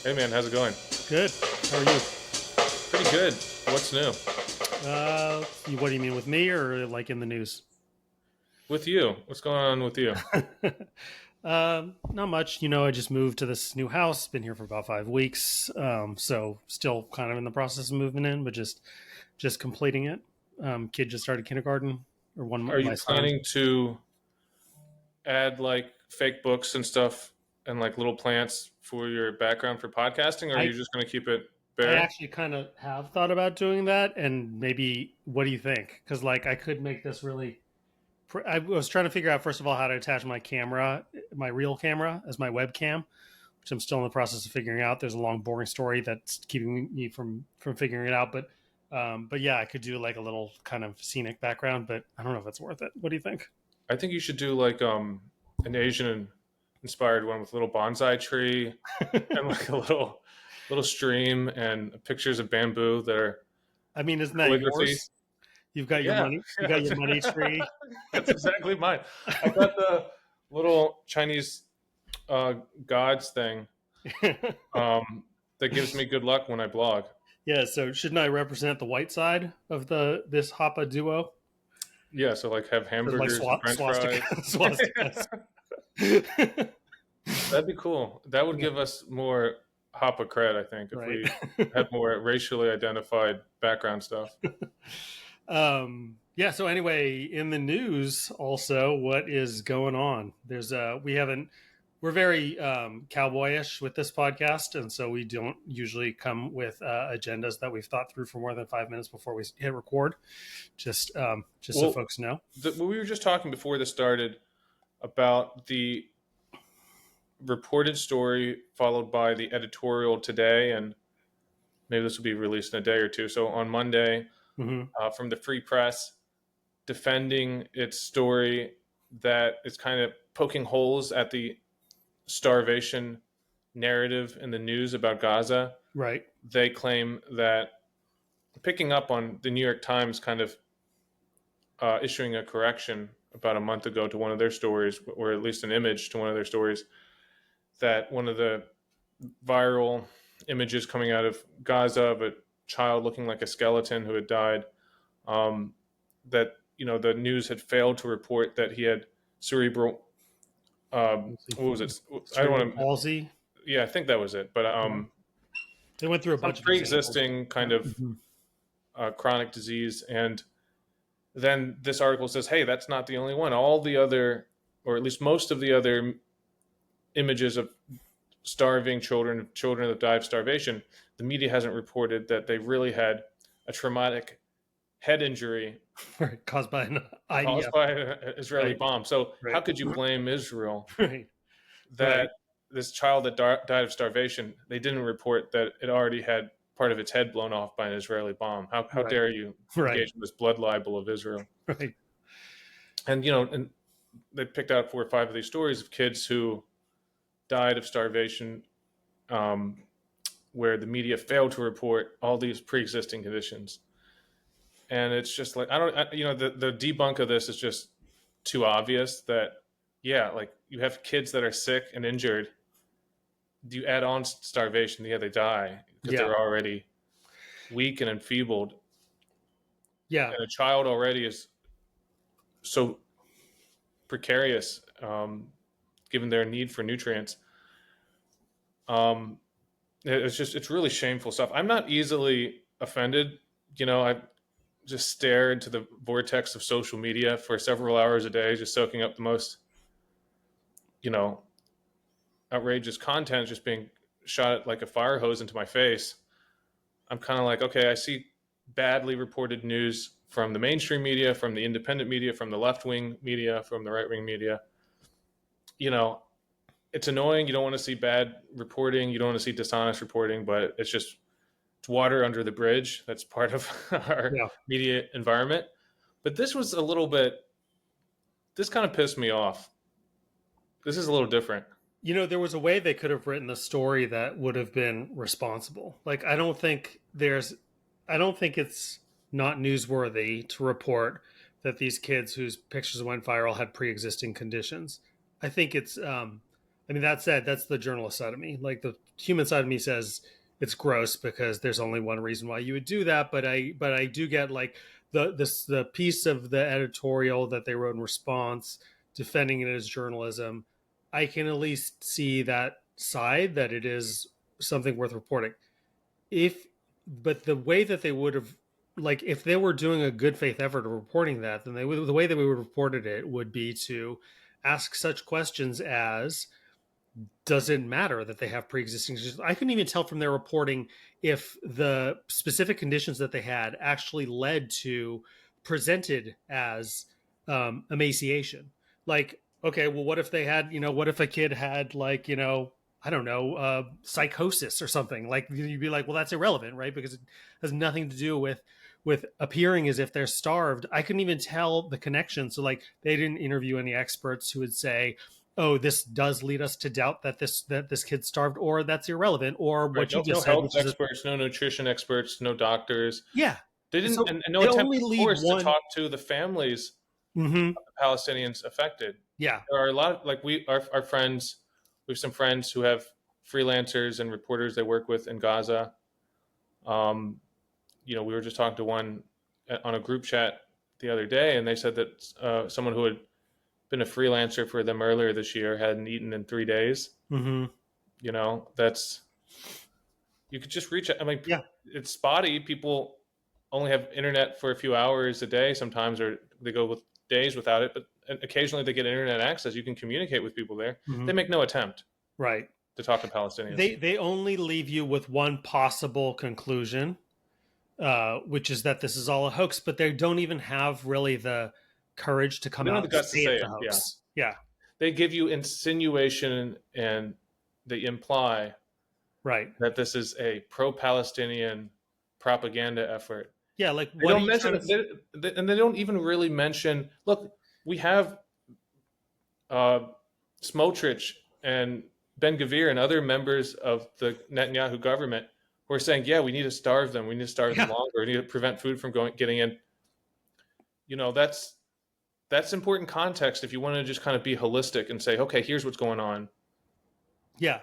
Hey man, how's it going? Good. How are you? Pretty good. What's new? What do you mean with me or like in the news? With you? What's going on with you? Not much. I just moved to this new house. Been here for about 5 weeks. So still kind of in the process of moving in, but just completing it. Kid just started kindergarten, or Are you my son. planning to add like fake books and stuff and like little plants for your background for podcasting, or are I you just going to keep it I bare? actually kind of have thought about doing that, and maybe what do you think? Because like I could make this really. I was trying to figure out first of all how to attach my camera, my real camera, as my webcam, which I'm still in the process of figuring out. There's a long, boring story that's keeping me from figuring it out. But yeah, I could do like a little kind of scenic background, but I don't know if it's worth it. What do you think? I think you should do like an Asian inspired one with a little bonsai tree and like a little stream and pictures of bamboo that are I mean, isn't that calligraphy. yours? You've got your Yeah, money. You got yeah, your money tree. that's exactly mine. I got the little Chinese gods thing that gives me good luck when I blog. Yeah. So shouldn't I represent the white side of the this Hoppa duo? Yeah, so like have So like hamburgers and French swastika, fries. swastikas. That'd be cool. That would give us more Hoppa cred, I think, if Right. we had more racially identified background stuff. Yeah. So anyway, in the news, also, what is going on? We haven't. We're very cowboyish with this podcast, and so we don't usually come with agendas that we've thought through for more than 5 minutes before we hit record. Just so Well, folks know. we were just talking before this started about the reported story followed by the editorial today, and maybe this will be released in a day or two. So on Monday, Hmm. from the Free Press, defending its story that is kind of poking holes at the starvation narrative in the news about Gaza. Right. They claim that picking up on the New York Times kind of issuing a correction about a month ago to one of their stories, or at least an image to one of their stories, that one of the viral images coming out of Gaza of a child looking like a skeleton who had died, that the news had failed to report that he had cerebral. What was it? I don't Cerebral want to. palsy. Yeah, I think that was it. But Yeah. They went through a some bunch of examples. pre-existing Yeah. kind of Mhm. chronic disease, and then this article says, "Hey, that's not the only one. All the other, or at least most of the other images of starving children, children that die of starvation, the media hasn't reported that they really had a traumatic head injury Right. Caused by an caused IDF. by an Israeli Right. bomb. So how Right. could you blame Israel Right. Right. that this child that died of starvation, they didn't report that it already had part of its head blown off by an Israeli bomb? How Right. dare you Right. engage in this blood libel of Israel? Right. And they picked out 4 or 5 of these stories of kids who died of starvation, um, where the media failed to report all these pre-existing conditions. And it's just like, the debunk of this is just too obvious that, yeah, like you have kids that are sick and injured. Do you add on starvation? Yeah, they die because Yeah. they're already weak and enfeebled. Yeah. And a child already is so precarious, given their need for nutrients. Um, it's really shameful stuff. I'm not easily offended. I just stare into the vortex of social media for several hours a day, just soaking up the most, you know, outrageous content just being shot like a fire hose into my face. I'm kind of like, okay, I see badly reported news from the mainstream media, from the independent media, from the left wing media, from the right wing media. You know, it's annoying. You don't want to see bad reporting. You don't want to see dishonest reporting, but it's water under the bridge. That's part of our Yeah. media environment. But this was a little bit, this kind of pissed me off. This is a little different. There was a way they could have written the story that would have been responsible. Like, I don't think it's not newsworthy to report that these kids whose pictures went viral had pre existing conditions. I think it's, I mean, that said, that's the journalist side of me. Like the human side of me says it's gross because there's only one reason why you would do that. But I do get like the piece of the editorial that they wrote in response, defending it as journalism. I can at least see that side, that it is something worth reporting. If But the way that they would have, like, if they were doing a good faith effort of reporting that, then the way that we would have reported it would be to ask such questions as, doesn't matter that they have pre-existing conditions. I couldn't even tell from their reporting if the specific conditions that they had actually led to, presented as, emaciation. Like, okay, well, what if they had, what if a kid had, like, I don't know, psychosis or something? Like, you'd be like, well, that's irrelevant, right? Because it has nothing to do with appearing as if they're starved. I couldn't even tell the connection. So, like, they didn't interview any experts who would say, oh, this does lead us to doubt that this kid starved, or that's irrelevant, or Right. what you No, no just said, health which is experts, no nutrition experts, no doctors. yeah. They didn't, So and no they attempt, only of leave course, to one. talk to the families Mm-hmm. of the Palestinians affected. Yeah. There are a lot of, like, our friends, we have some friends who have freelancers and reporters they work with in Gaza. Um, we were just talking to one on a group chat the other day, and they said that someone who had been a freelancer for them earlier this year hadn't eaten in 3 days. Mm-hmm. That's, you could just reach. I mean, Yeah. it's spotty. People only have internet for a few hours a day sometimes, or they go with days without it. But occasionally they get internet access. You can communicate with people there. Mm-hmm. They make no attempt Right. to talk to Palestinians. They only leave you with one possible conclusion, which is that this is all a hoax. But they don't even have really the courage to They come don't have out the and guts to say say it's it. a Yeah, hoax. Yeah. they give you insinuation and they imply Right. that this is a pro-Palestinian propaganda effort. Yeah. Like, They what are don't you trying mention, to? and they don't even really mention. Look, we have uh, Smotrich and Ben Gvir and other members of the Netanyahu government who are saying, "Yeah, we need to starve them. We need to starve them Yeah. longer. We need to prevent food from getting in." That's important context if you want to just kind of be holistic and say, "Okay, here's what's going on." Yeah.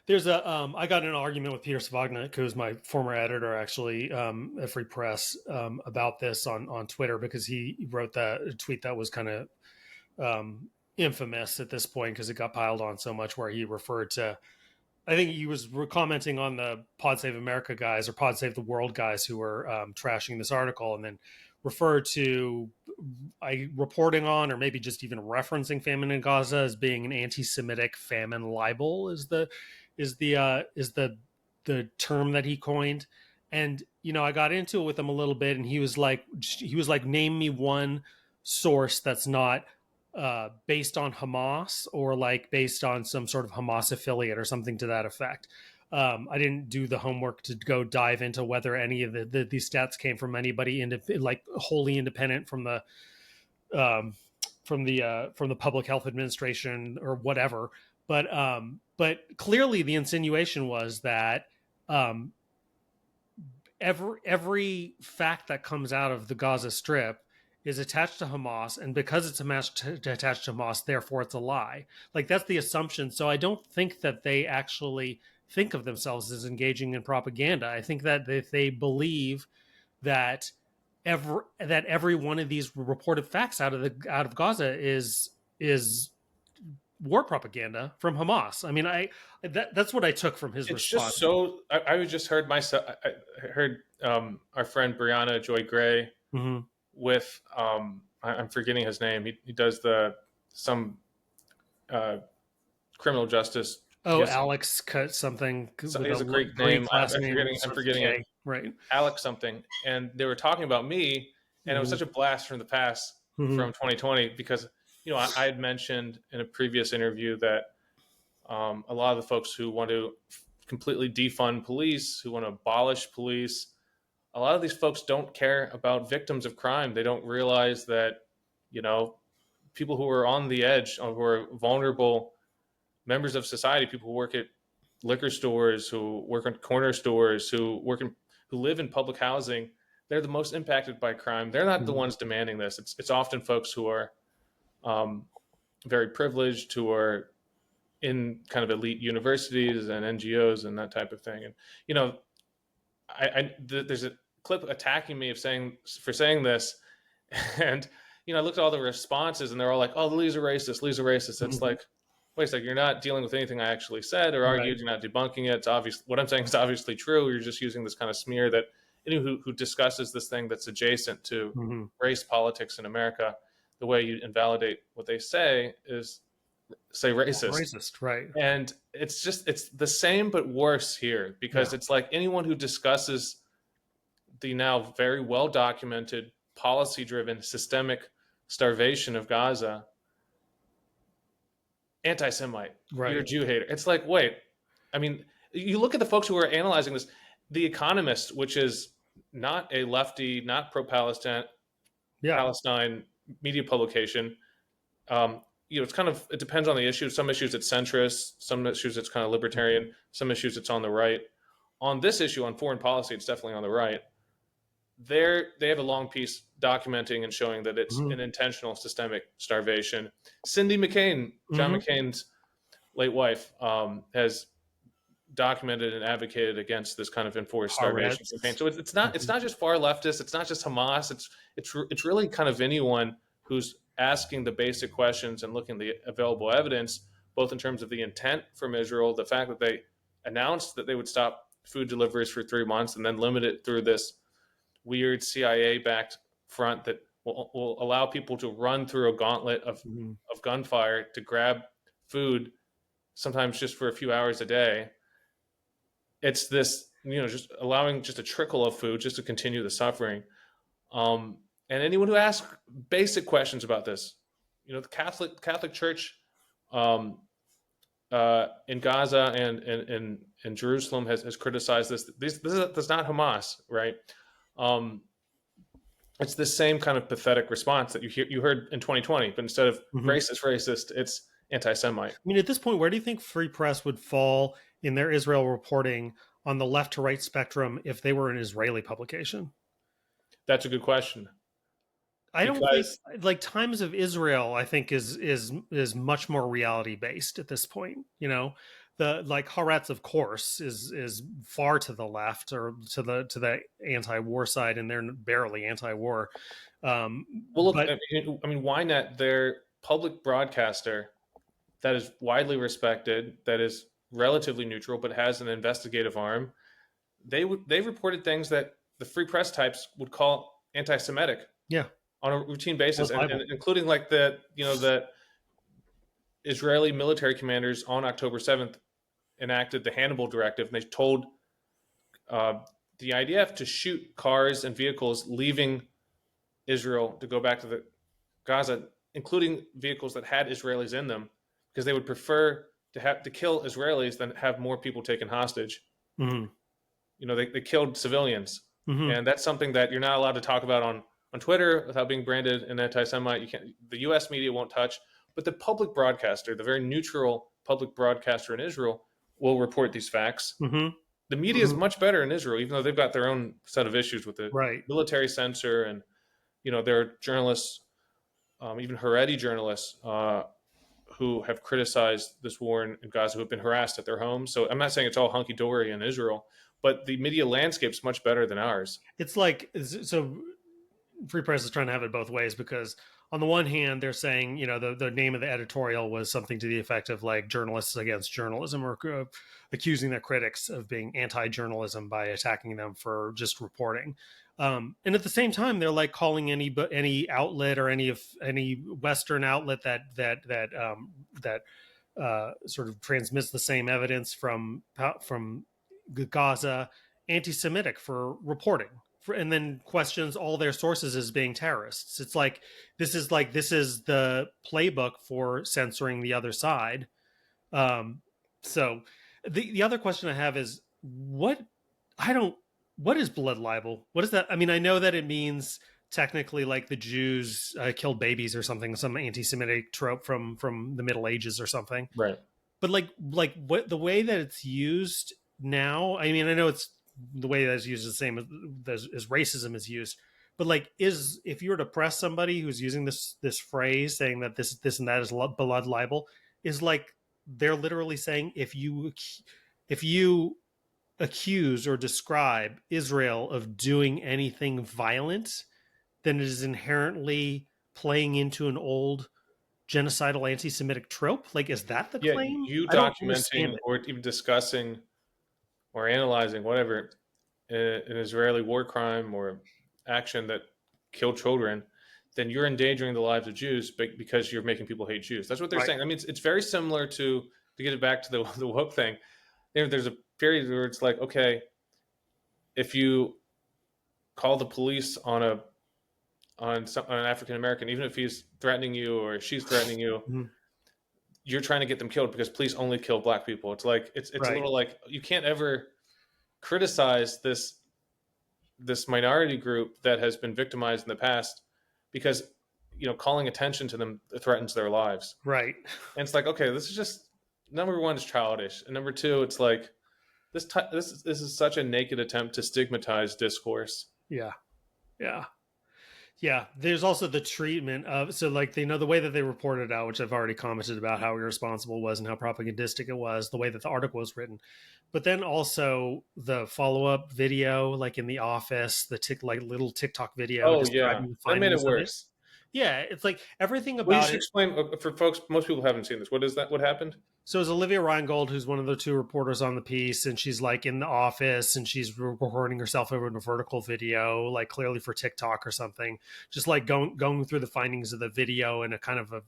There's a I got in an argument with Peter Savagnik, who's my former editor, actually, at Free Press, about this on Twitter, because he wrote that tweet that was kind of, infamous at this point because it got piled on so much, where he referred to, I think he was commenting on the Pod Save America guys or Pod Save the World guys who were, trashing this article, and then referred to, I reporting on, or maybe just even referencing famine in Gaza as being an anti-Semitic famine libel, is the term that he coined. And I got into it with him a little bit, and he was like, name me one source that's not, based on Hamas, or like based on some sort of Hamas affiliate or something to that effect. I didn't do the homework to go dive into whether any of these stats came from anybody like wholly independent um, from the public health administration or whatever. But clearly the insinuation was that, um, every fact that comes out of the Gaza Strip is attached to Hamas, and because it's attached to Hamas, therefore it's a lie. Like, that's the assumption. So I don't think that they actually think of themselves as engaging in propaganda. I think that if they believe that every one of these reported facts out of Gaza is war propaganda from Hamas. I mean, that's what I took from his It's just response. so. I just heard myself. I heard our friend Brianna Joy Gray Mm-hmm. with I'm forgetting his name. He does some uh, criminal justice. He Oh, has Alex cut something he with has a a Greek Greek name. last name that I'm starts with forgetting it. K. Right. Alex something, and they were talking about me, and it was Mm-hmm. such a blast from the past Mm-hmm. from 2020 because I had mentioned in a previous interview that a lot of the folks who want to completely defund police, who want to abolish police, a lot of these folks don't care about victims of crime. They don't realize that, you know, people who are on the edge, who are vulnerable members of society, people who work at liquor stores, who work in corner stores, who live in public housing, they're the most impacted by crime. They're not the Mm-hmm. ones demanding this. It's often folks who are um, very privileged, who are in kind of elite universities and NGOs and that type of thing. And you know, there's a clip attacking me of saying for saying this, and I looked at all the responses, and they're all like, "Oh, Lee's a racist. Lee's a racist." It's Mhm. like, wait a second, you're not dealing with anything I actually said or Right. argued. You're not debunking it. It's obvious. What I'm saying is obviously true. You're just using this kind of smear that anyone who discusses this thing that's adjacent to Hmm. race politics in America, the way you invalidate what they say is say racist. Racist. Right. And it's the same but worse here because Yeah. it's like anyone who discusses the now very well documented policy driven systemic starvation of Gaza, anti Semite, you're a Right. Jew hater. It's like, wait, I mean, you look at the folks who are analyzing this, The Economist, which is not a lefty, not pro Yeah. Palestine media publication. It's kind of, it depends on the issue. Some issues it's centrist, some issues it's kind of libertarian, some issues it's on the right. On this issue, on foreign policy, it's definitely on the right. They have a long piece documenting and showing that it's Hmm. an intentional systemic starvation. Cindy McCain, John Hmm. McCain's late wife, has documented and advocated against this kind of enforced starvation campaign. Haaretz. So it's not Mhm. just far leftists. It's not just Hamas. It's really kind of anyone who's asking the basic questions and looking at the available evidence, both in terms of the intent from Israel, the fact that they announced that they would stop food deliveries for 3 months and then limit it through this weird CIA-backed front that will allow people to run through a gauntlet Mhm. of gunfire to grab food, sometimes just for a few hours a day. It's this, just allowing just a trickle of food just to continue the suffering. And anyone who asks basic questions about this, the Catholic Church in Gaza and in Jerusalem has criticized this. This is not Hamas, right? Um, it's the same kind of pathetic response that you heard in 2020, but instead of Mhm. racist, it's anti-Semite. I mean, at this point, where do you think Free Press would fall in their Israel reporting on the left to right spectrum if they were an Israeli publication? That's a good question I don't think because like Times of Israel, I think is much more reality based at this point. The like Haaretz, of course, is far to the left or to the anti-war side, and they're barely anti-war. Um, well, look, but I mean, Ynet, their public broadcaster that is widely respected, that is relatively neutral, but has an investigative arm. They reported things that the free press types would call anti-Semitic yeah, on a routine basis, Blood and libel. including like the Israeli military commanders on October 7th enacted the Hannibal Directive, and they told uh, the IDF to shoot cars and vehicles leaving Israel to go back to the Gaza, including vehicles that had Israelis in them, because they would prefer to kill Israelis than have more people taken hostage. Hmm. They killed civilians, Hmm. and that's something that you're not allowed to talk about on Twitter without being branded an anti-Semite. You can't. The U.S. media won't touch, but the public broadcaster, the very neutral public broadcaster in Israel, will report these facts. Hmm. The media is Hmm. much better in Israel, even though they've got their own set of issues with the Right. military censor, and there are journalists, even Haredi journalists, who have criticized this war in Gaza, who have been harassed at their homes. So I'm not saying it's all hunky dory in Israel, but the media landscape is much better than ours. It's like so. Free Press is trying to have it both ways because on the one hand they're saying the name of the editorial was something to the effect of like journalists against journalism or accusing their critics of being anti-journalism by attacking them for just reporting, and at the same time they're like calling any outlet or any Western outlet that sort of transmits the same evidence from Gaza anti-Semitic for reporting, and then questions all their sources as being terrorists. It's like this is the playbook for censoring the other side. So the other question I have is what I don't what is blood libel? What is that? I mean, I know that it means technically like the Jews killed babies or something, some anti-Semitic trope from the Middle Ages or something. Right. But like what the way that it's used now, I mean, I know it's the way that it's used is the same as racism is used, but like is if you were to press somebody who's using this phrase saying that this and that is blood libel, is like they're literally saying if you accuse or describe Israel of doing anything violent, then it is inherently playing into an old genocidal anti-Semitic trope. Like, is that the Yeah, claim? you I don't understand documenting it. or even discussing or analyzing whatever an Israeli war crime or action that killed children, then you're endangering the lives of Jews because you're making people hate Jews. That's what they're Right. saying. I mean, it's very similar to get it back to the woke thing. There's a period where it's like, okay, if you call the police on on an African American, even if he's threatening you or she's threatening you, Mhm. you're trying to get them killed because police only kill black people. It's like it's a Right. little like you can't ever criticize this minority group that has been victimized in the past because calling attention to them threatens their lives. Right. And it's like, okay, this is just number one is childish, and number two, it's like this is such a naked attempt to stigmatize discourse. Yeah. Yeah. Yeah, there's also the treatment of, so like, they know the way that they reported out, which I've already commented about how irresponsible it was and how propagandistic it was, the way that the article was written, but then also the follow up video, like in the office, the like little TikTok video Oh yeah, describing the that made it findings of it. worse. Yeah, it's like everything Well, you about should it. explain for folks. Most people haven't seen this. What is that? What happened? So it's Olivia Reingold, who's one of the two reporters on the piece, and she's like in the office and she's recording herself over in a vertical video, like clearly for TikTok or something, just like going through the findings of the video in a kind of a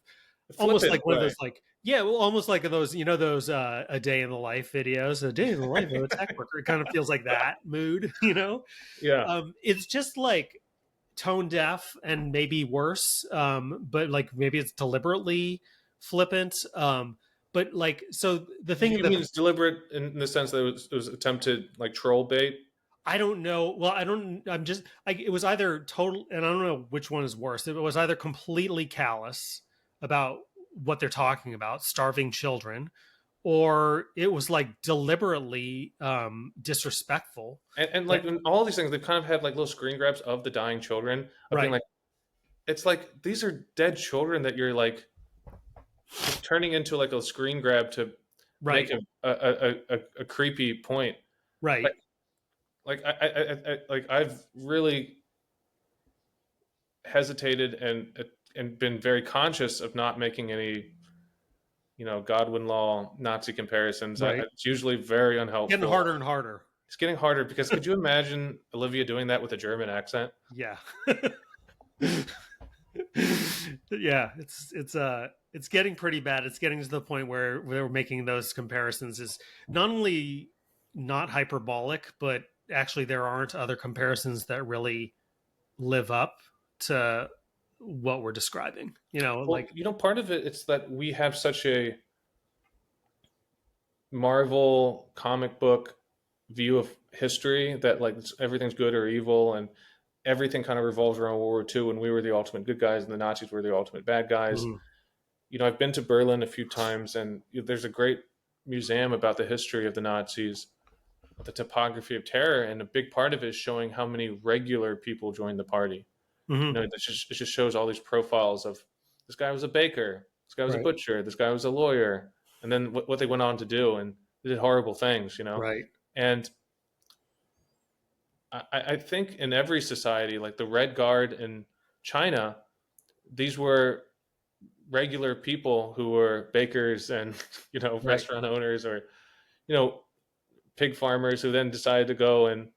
The almost flippant like one of way. those, like, yeah, well, almost like those, those a day in the life videos, a day in the life of a tech worker. It kind of feels like that mood, Yeah. It's just like tone deaf and maybe worse, but like maybe it's deliberately flippant. But like, so the thing You that mean it's deliberate in the sense that it was attempted like troll bait? I don't know. Well, I don't. I'm just. It was either total, and I don't know which one is worse. It was either completely callous about what they're talking about, starving children, or it was like deliberately disrespectful. And That like in all these things, they've kind of had like little screen grabs of the dying children of being right, like, it's like these are dead children that you're like just turning into like a screen grab to make right, a creepy point. right, Like like I've really hesitated and been very conscious of not making any Godwin law Nazi comparisons. right. It's usually very Getting unhelpful. harder and harder. It's getting harder because could you imagine Olivia doing that with a German accent? Yeah. Yeah, it's getting pretty bad. It's getting to the point where we're making those comparisons is not only not hyperbolic, but actually there aren't other comparisons that really live up to what we're describing. Well, Like part of it it's that we have such a Marvel comic book view of history that like everything's good or evil and everything kind of revolves around World War II when we were the ultimate good guys and the Nazis were the ultimate bad guys. mhm, I've been to Berlin a few times and there's a great museum about the history of the Nazis, the topography of terror, and a big part of it is showing how many regular people joined the party. mhm, It just shows all these profiles of this guy was a baker, this guy was a right, butcher, this guy was a lawyer, and then what they went on to do, and they did horrible things. right, And I think in every society, like the Red Guard in China, these were regular people who were bakers and right, restaurant owners or you know pig farmers who then decided to go and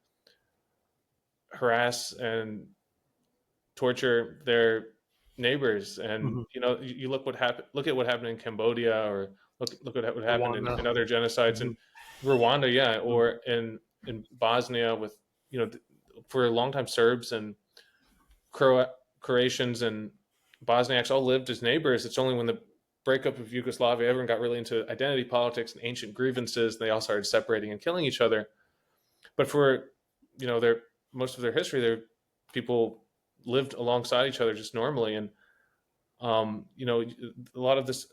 harass and torture their neighbors. And mhm, you look at what happened in Cambodia, or look at what happened Rwanda, in other genocides in mhm, Rwanda, yeah, mhm, or in Bosnia with you know for a long time Serbs and Croatians and Bosniaks all lived as neighbors. It's only when the breakup of Yugoslavia, everyone got really into identity politics and ancient grievances, and they all started separating and killing each other. But for their most of their history, their people lived alongside each other just normally. And a lot of this,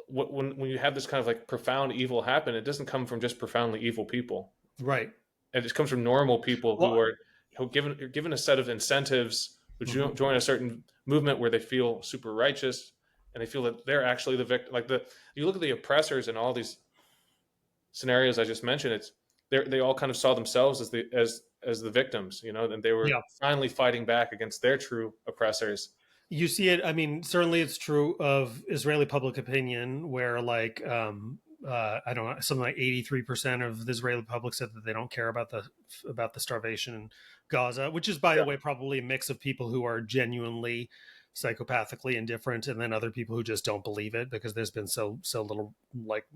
when you have this kind of like profound evil happen, it doesn't come from just profoundly evil people. right. It just comes from normal people who Well, are given a set of incentives, which mhm, join a certain movement where they feel super righteous, and they feel that they're actually the victim. Like you look at the oppressors in all these scenarios I just mentioned, they all kind of saw themselves as the victims, and they were Yeah. finally fighting back against their true oppressors. You see it. I mean, certainly it's true of Israeli public opinion, where like I don't know, something like 83% of the Israeli public said that they don't care about the starvation in Gaza, which is, by the Yeah. way, probably a mix of people who are genuinely psychopathically indifferent, and then other people who just don't believe it because there's been so little like